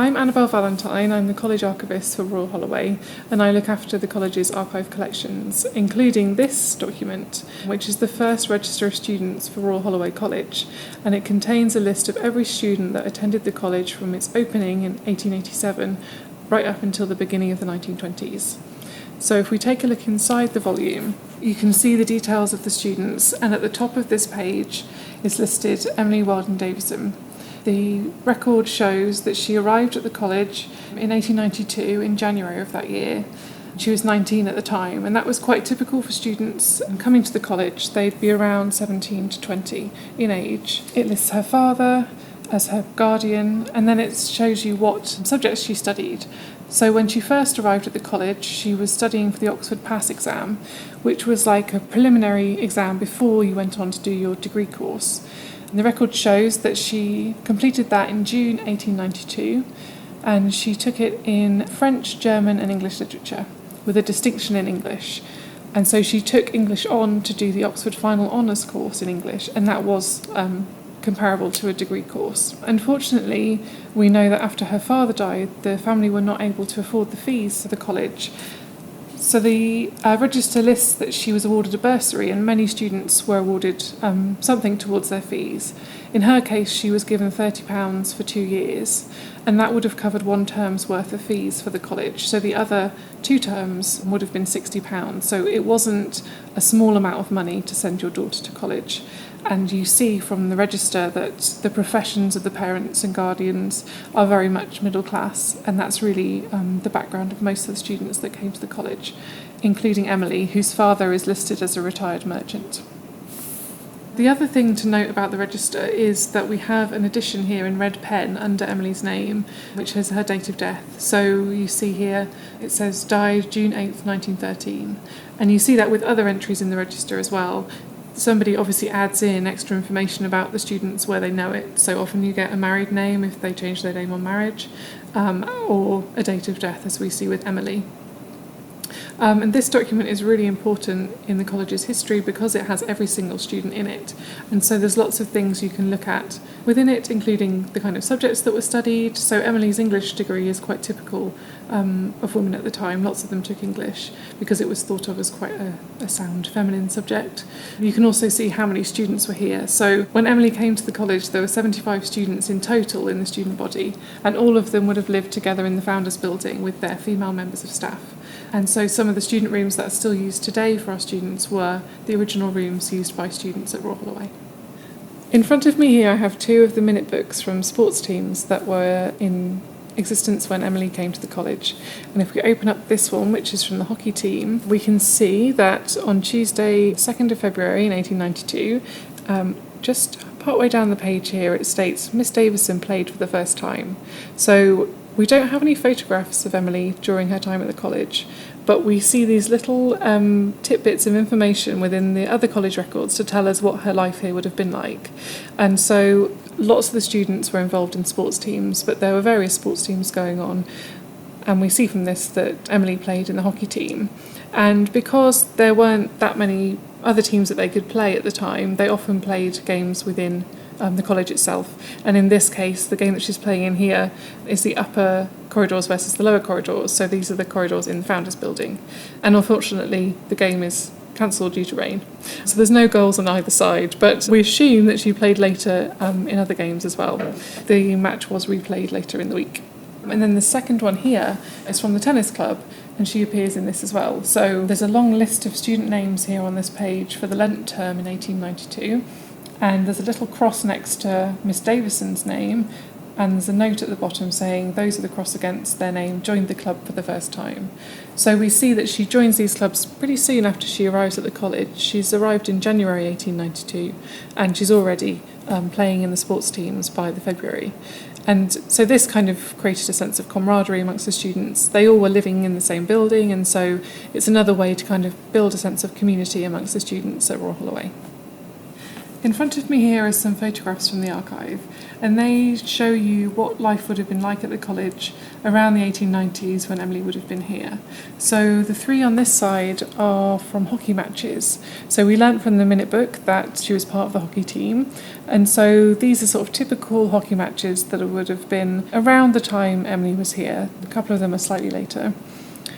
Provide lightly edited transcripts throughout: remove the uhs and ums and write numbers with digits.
I'm Annabel Valentine, I'm the college archivist for Royal Holloway, and I look after the college's archive collections, including this document, which is the first register of students for Royal Holloway College, and it contains a list of every student that attended the college from its opening in 1887 right up until the beginning of the 1920s. So if we take a look inside the volume, you can see the details of the students, and at the top of this page is listed Emily Wilding Davison. The record shows that she arrived at the college in 1892 in January of that year. She was 19 at the time, and that was quite typical for students coming to the college. They'd be around 17 to 20 in age. It lists her father as her guardian, and then it shows you what subjects she studied. So when she first arrived at the college, she was studying for the Oxford Pass exam, which was like a preliminary exam before you went on to do your degree course. And the record shows that she completed that in June 1892, and she took it in French, German and English literature, with a distinction in English. And so she took English on to do the Oxford Final Honours course in English, and that was comparable to a degree course. Unfortunately, we know that after her father died, the family were not able to afford the fees for the college. So the register lists that she was awarded a bursary, and many students were awarded something towards their fees. In her case, she was given £30 for 2 years, and that would have covered one term's worth of fees for the college. So the other 2 terms would have been £60. So it wasn't a small amount of money to send your daughter to college. And you see from the register that the professions of the parents and guardians are very much middle class, and that's really the background of most of the students that came to the college, including Emily, whose father is listed as a retired merchant. The other thing to note about the register is that we have an addition here in red pen under Emily's name, which has her date of death. So you see here it says died June 8th, 1913, and you see that with other entries in the register as well. Somebody obviously adds in extra information about the students where they know it. So often you get a married name if they change their name on marriage, or a date of death, as we see with Emily. And this document is really important in the college's history because it has every single student in it. And so there's lots of things you can look at within it, including the kind of subjects that were studied. So Emily's English degree is quite typical of women at the time. Lots of them took English because it was thought of as quite a sound feminine subject. You can also see how many students were here. So when Emily came to the college, there were 75 students in total in the student body, and all of them would have lived together in the Founders Building with their female members of staff. And so some of the student rooms that are still used today for our students were the original rooms used by students at Royal Holloway. In front of me here I have 2 of the minute books from sports teams that were in existence when Emily came to the college. And if we open up this one, which is from the hockey team, we can see that on Tuesday 2nd of February in 1892, just partway down the page here it states Miss Davison played for the first time. So we don't have any photographs of Emily during her time at the college, but we see these little tidbits of information within the other college records to tell us what her life here would have been like. And so lots of the students were involved in sports teams, but there were various sports teams going on. And we see from this that Emily played in the hockey team. And because there weren't that many other teams that they could play at the time, they often played games within the college itself. And in this case, the game that she's playing in here is the upper corridors versus the lower corridors. So these are the corridors in the Founders Building. And unfortunately, the game is cancelled due to rain. So there's no goals on either side, but we assume that she played later in other games as well. The match was replayed later in the week. And then the second one here is from the tennis club, and she appears in this as well. So there's a long list of student names here on this page for the Lent term in 1892. And there's a little cross next to Miss Davison's name, and there's a note at the bottom saying those are the cross against their name joined the club for the first time. So we see that she joins these clubs pretty soon after she arrives at the college. She's arrived in January 1892, and she's already playing in the sports teams by the February. And so this kind of created a sense of camaraderie amongst the students. They all were living in the same building, and so it's another way to kind of build a sense of community amongst the students at Royal Holloway. In front of me here are some photographs from the archive, and they show you what life would have been like at the college around the 1890s when Emily would have been here. So the three on this side are from hockey matches. So we learnt from the minute book that she was part of the hockey team, and so these are sort of typical hockey matches that would have been around the time Emily was here. A couple of them are slightly later.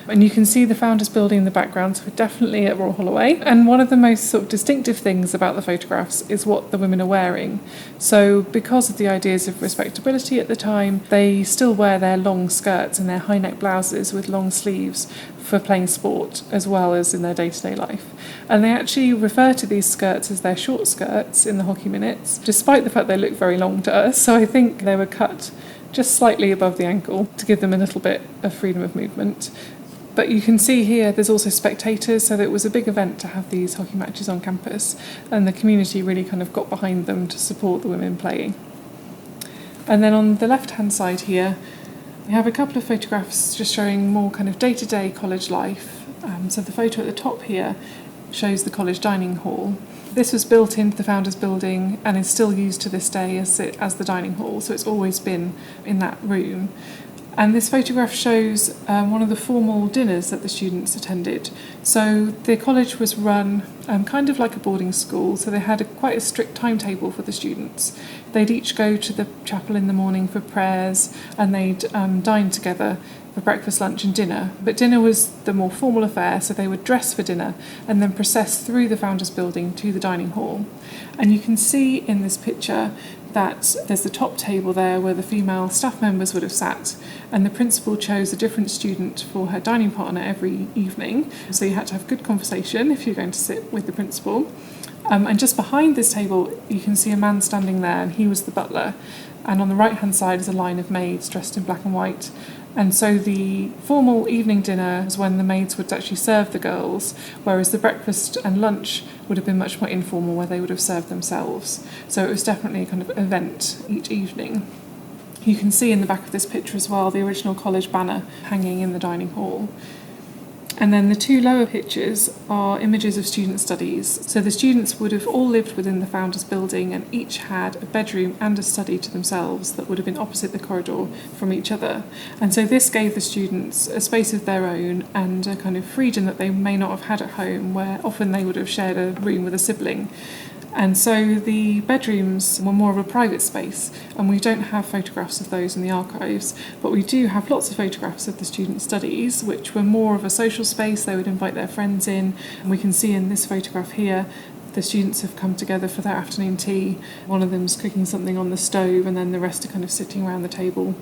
And you can see the Founders Building in the background, so we're definitely at Royal Holloway. And one of the most sort of distinctive things about the photographs is what the women are wearing. So because of the ideas of respectability at the time, they still wear their long skirts and their high-neck blouses with long sleeves for playing sport as well as in their day-to-day life. And they actually refer to these skirts as their short skirts in the hockey minutes, despite the fact they look very long to us. So I think they were cut just slightly above the ankle to give them a little bit of freedom of movement. But you can see here there's also spectators, so that it was a big event to have these hockey matches on campus, and the community really kind of got behind them to support the women playing. And then on the left-hand side here, we have a couple of photographs just showing more kind of day-to-day college life. So the photo at the top here shows the college dining hall. This was built into the Founders Building and is still used to this day as the dining hall, so it's always been in that room. And this photograph shows one of the formal dinners that the students attended. So the college was run kind of like a boarding school, so they had quite a strict timetable for the students. They'd each go to the chapel in the morning for prayers, and they'd dine together for breakfast, lunch and dinner. But dinner was the more formal affair, so they would dress for dinner and then process through the Founders Building to the dining hall. And you can see in this picture that there's the top table there where the female staff members would have sat, and the principal chose a different student for her dining partner every evening, so you had to have good conversation if you're going to sit with the principal. And just behind this table you can see a man standing there, and he was the butler, and on the right hand side is a line of maids dressed in black and white. And so the formal evening dinner was when the maids would actually serve the girls, whereas the breakfast and lunch would have been much more informal, where they would have served themselves. So it was definitely a kind of event each evening. You can see in the back of this picture as well the original college banner hanging in the dining hall. And then the two lower pictures are images of student studies. So the students would have all lived within the Founders Building and each had a bedroom and a study to themselves that would have been opposite the corridor from each other. And so this gave the students a space of their own and a kind of freedom that they may not have had at home, where often they would have shared a room with a sibling. And so the bedrooms were more of a private space, and we don't have photographs of those in the archives, but we do have lots of photographs of the student studies, which were more of a social space. They would invite their friends in, and we can see in this photograph here the students have come together for their afternoon tea. One of them's cooking something on the stove, and then the rest are kind of sitting around the table.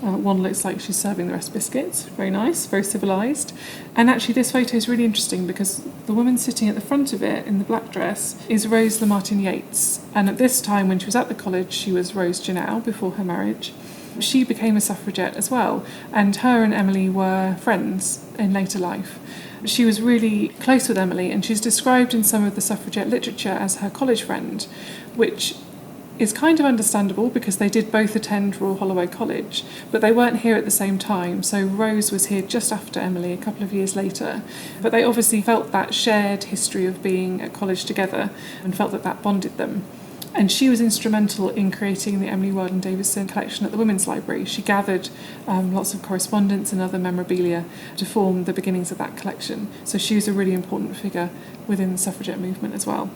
One looks like she's serving the rest biscuits. Very nice, very civilised. And actually this photo is really interesting because the woman sitting at the front of it in the black dress is Rose LaMartin Yates. And at this time, when she was at the college, she was Rose Janelle before her marriage. She became a suffragette as well, and her and Emily were friends in later life. She was really close with Emily, and she's described in some of the suffragette literature as her college friend, which is kind of understandable because they did both attend Royal Holloway College, but they weren't here at the same time. So Rose was here just after Emily, a couple of years later. But they obviously felt that shared history of being at college together and felt that that bonded them. And she was instrumental in creating the Emily Wilding Davison collection at the Women's Library. She gathered lots of correspondence and other memorabilia to form the beginnings of that collection. So she was a really important figure within the suffragette movement as well.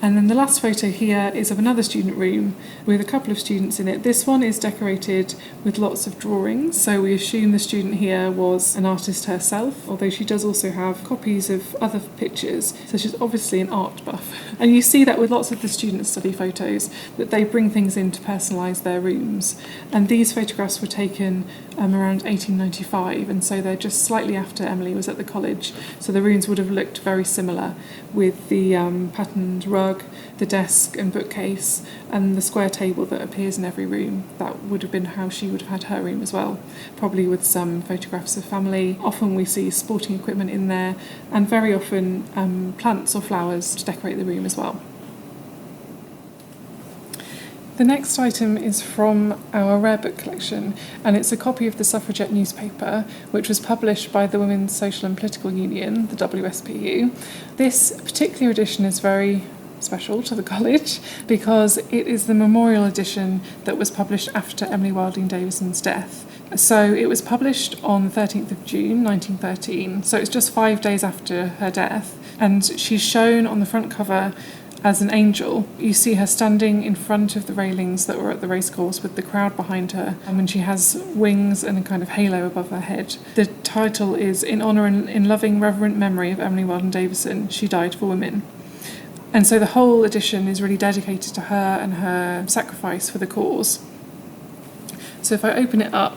And then the last photo here is of another student room with a couple of students in it. This one is decorated with lots of drawings, so we assume the student here was an artist herself, although she does also have copies of other pictures, so she's obviously an art buff. And you see that with lots of the student study photos, that they bring things in to personalise their rooms. And these photographs were taken around 1895, and so they're just slightly after Emily was at the college, so the rooms would have looked very similar, with the patterned rug, the desk and bookcase, and the square table that appears in every room. That would have been how she would have had her room as well, probably with some photographs of family. Often we see sporting equipment in there, and very often plants or flowers to decorate the room as well. The next item is from our rare book collection, and it's a copy of the Suffragette Newspaper, which was published by the Women's Social and Political Union, the WSPU. This particular edition is very special to the college because it is the memorial edition that was published after Emily Wilding Davison's death. So it was published on the 13th of June 1913, so it's just 5 days after her death, and she's shown on the front cover as an angel. You see her standing in front of the railings that were at the racecourse with the crowd behind her, and she has wings and a kind of halo above her head. The title is "In Honour and in Loving Reverent Memory of Emily Wilding Davison, She Died for Women." And so the whole edition is really dedicated to her and her sacrifice for the cause. So if I open it up,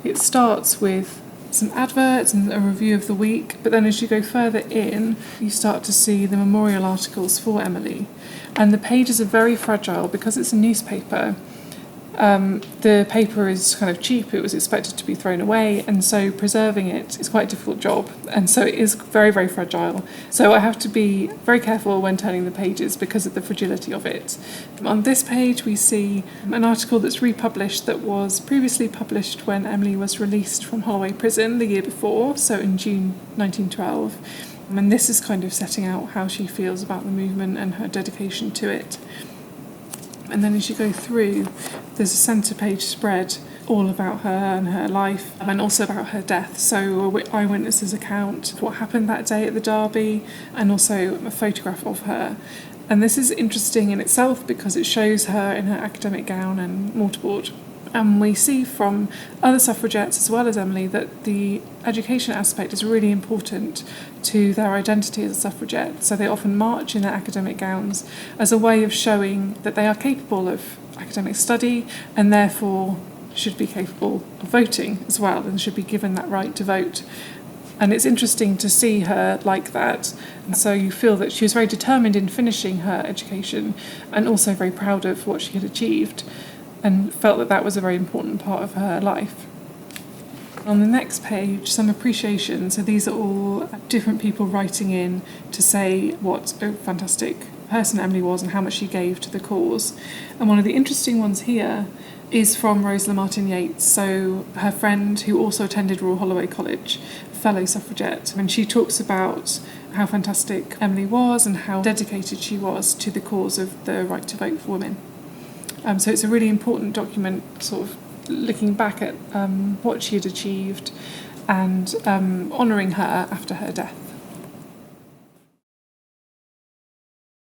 it starts with some adverts and a review of the week, but then as you go further in, you start to see the memorial articles for Emily. And the pages are very fragile because it's a newspaper. The paper is kind of cheap, it was expected to be thrown away, and so preserving it is quite a difficult job, and so it is very, very fragile. So I have to be very careful when turning the pages because of the fragility of it. On this page we see an article that's republished that was previously published when Emily was released from Holloway prison the year before, so in June 1912. And this is kind of setting out how she feels about the movement and her dedication to it. And then as you go through, there's a centre page spread all about her and her life, and also about her death. So an eyewitness's account of what happened that day at the Derby, and also a photograph of her. And this is interesting in itself because it shows her in her academic gown and mortarboard. And we see from other suffragettes as well as Emily that the education aspect is really important to their identity as a suffragette. So they often march in their academic gowns as a way of showing that they are capable of academic study and therefore should be capable of voting as well and should be given that right to vote. And it's interesting to see her like that. And so you feel that she was very determined in finishing her education and also very proud of what she had achieved, and felt that that was a very important part of her life. On the next page, some appreciation. So these are all different people writing in to say what a fantastic person Emily was and how much she gave to the cause. And one of the interesting ones here is from Rosalie Martin Yates, so her friend who also attended Royal Holloway College, fellow suffragette, and she talks about how fantastic Emily was and how dedicated she was to the cause of the right to vote for women. So it's a really important document, sort of looking back at what she had achieved and honouring her after her death.